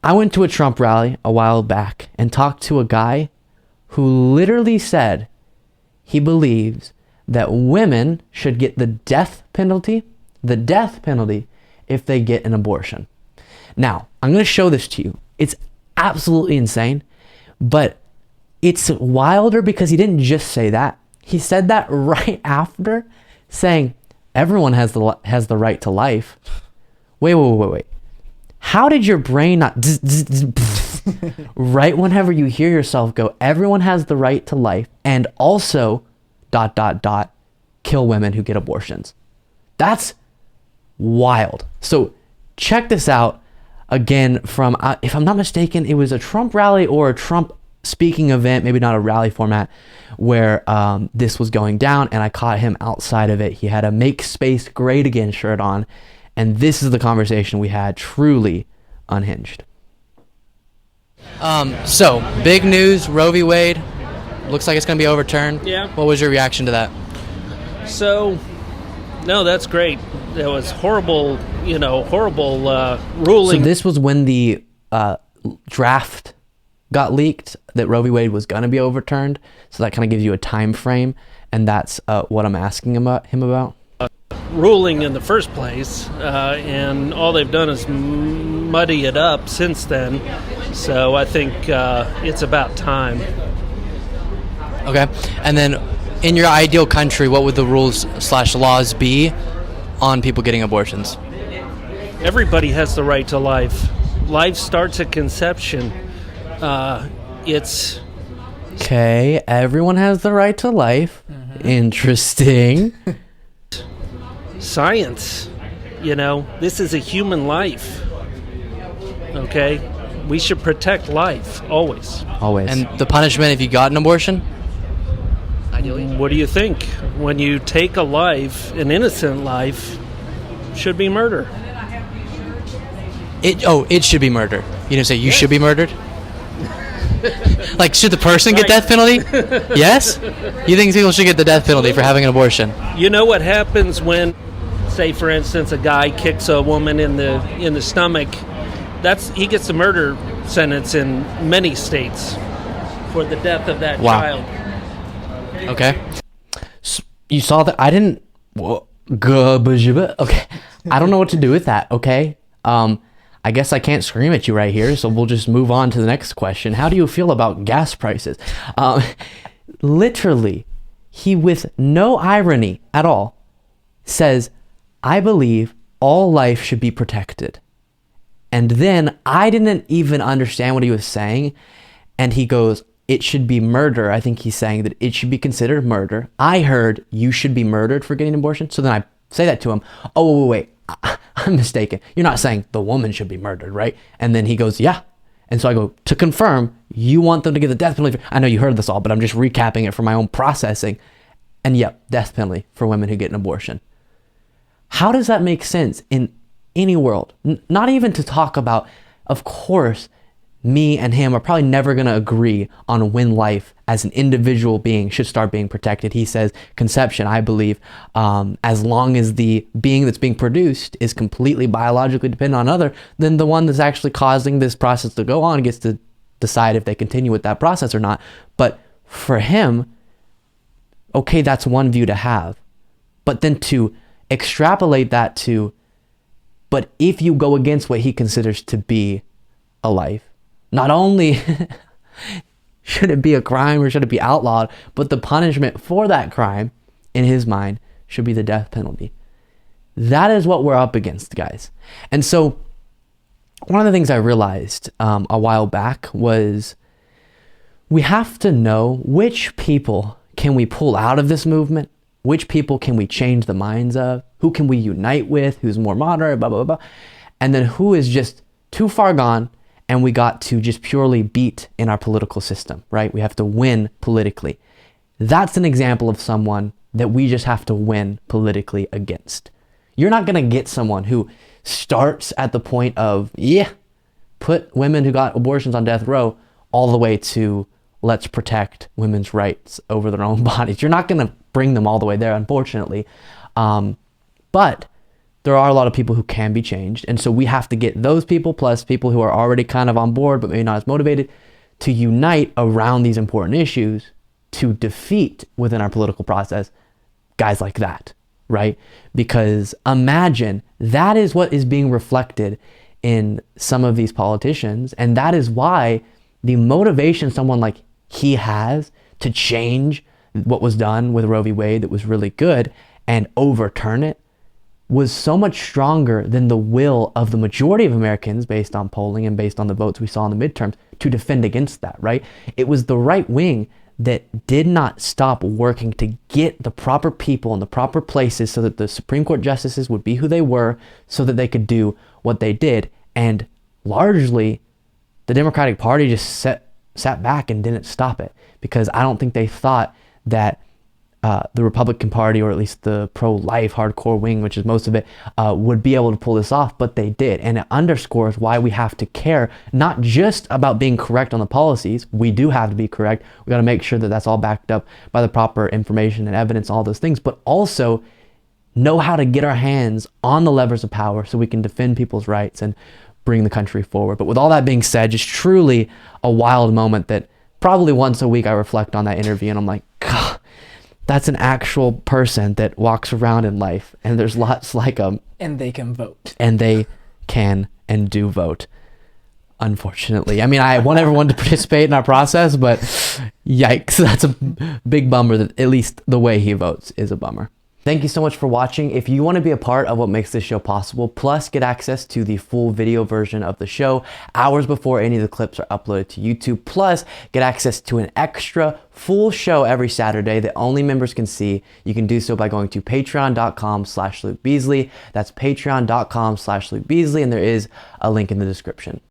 I went to a Trump rally a while back and talked to a guy who literally said he believes that women should get the death penalty if they get an abortion. Now, I'm going to show this to you. It's absolutely insane, but it's wilder because he didn't just say that. He said that right after saying everyone has the right to life. Wait. How did your brain not right whenever you hear yourself go, everyone has the right to life and also ... kill women who get abortions? That's wild. So check this out again from, if I'm not mistaken, it was a Trump rally or a Trump speaking event, maybe not a rally format, where this was going down, and I caught him outside of it. He had a Make Space Great Again shirt on, and this is the conversation we had, truly unhinged. So big news, Roe v. Wade looks like it's going to be overturned. Yeah. What was your reaction to that? So, no, that's great. That was horrible ruling. So this was when the draft got leaked that Roe v. Wade was going to be overturned. So that kind of gives you a time frame, and that's what I'm asking him about. Ruling in the first place, and all they've done is muddy it up since then. So I think it's about time. Okay. And then in your ideal country, what would the rules / laws be on people getting abortions? Everybody has the right to life. Life starts at conception. It's... Okay, everyone has the right to life. Mm-hmm. Interesting. Science. This is a human life. Okay? We should protect life, always. Always. And the punishment if you got an abortion? Ideally. What do you think? When you take a life, an innocent life, should be murder. It should be murder. You didn't say you should be murdered? Like, should the person get death penalty? Yes? You think people should get the death penalty for having an abortion? You know what happens when, say for instance, a guy kicks a woman in the stomach? He gets a murder sentence in many states for the death of that child. Okay. So you saw that? I didn't... Okay. I don't know what to do with that, okay? I guess I can't scream at you right here, so we'll just move on to the next question. How do you feel about gas prices? Literally, he, with no irony at all, says, I believe all life should be protected. And then I didn't even understand what he was saying. And he goes, it should be murder. I think he's saying that it should be considered murder. I heard you should be murdered for getting an abortion. So then I say that to him. Oh, wait. I'm mistaken. You're not saying the woman should be murdered, right? And then he goes, yeah. And so I go, to confirm, you want them to get the death penalty. I know you heard this all, but I'm just recapping it for my own processing. And yep, death penalty for women who get an abortion. How does that make sense in any world? Not even to talk about, of course, me and him are probably never going to agree on when life as an individual being should start being protected. He says conception, I believe, as long as the being that's being produced is completely biologically dependent on other, then the one that's actually causing this process to go on gets to decide if they continue with that process or not. But for him, okay, that's one view to have. But then to extrapolate that to, but if you go against what he considers to be a life, not only should it be a crime or should it be outlawed, but the punishment for that crime, in his mind, should be the death penalty. That is what we're up against, guys. And so one of the things I realized a while back was we have to know which people can we pull out of this movement, which people can we change the minds of, who can we unite with, who's more moderate, blah, blah, blah, and then who is just too far gone and we got to just purely beat in our political system, right? We have to win politically. That's an example of someone that we just have to win politically against. You're not going to get someone who starts at the point of, put women who got abortions on death row all the way to let's protect women's rights over their own bodies. You're not going to bring them all the way there, unfortunately. But there are a lot of people who can be changed. And so we have to get those people, plus people who are already kind of on board, but maybe not as motivated, to unite around these important issues to defeat within our political process guys like that, right? Because imagine that is what is being reflected in some of these politicians. And that is why the motivation someone like he has to change what was done with Roe v. Wade that was really good and overturn it was so much stronger than the will of the majority of Americans, based on polling and based on the votes we saw in the midterms, to defend against that, right? It was the right wing that did not stop working to get the proper people in the proper places so that the Supreme Court justices would be who they were, so that they could do what they did. And largely, the Democratic Party just sat back and didn't stop it, because I don't think they thought that the Republican Party, or at least the pro-life hardcore wing, which is most of it, would be able to pull this off, but they did. And it underscores why we have to care, not just about being correct on the policies. We do have to be correct. We got to make sure that that's all backed up by the proper information and evidence, all those things, but also know how to get our hands on the levers of power so we can defend people's rights and bring the country forward. But with all that being said, just truly a wild moment that probably once a week I reflect on that interview and I'm like, God, that's an actual person that walks around in life, and there's lots like them. And they can vote. And they can and do vote, unfortunately. I mean, I want everyone to participate in our process, but yikes, that's a big bummer that at least the way he votes is a bummer. Thank you so much for watching. If you want to be a part of what makes this show possible, plus get access to the full video version of the show hours before any of the clips are uploaded to YouTube, plus get access to an extra full show every Saturday that only members can see, you can do so by going to patreon.com/Luke Beasley. That's patreon.com/Luke Beasley, and there is a link in the description.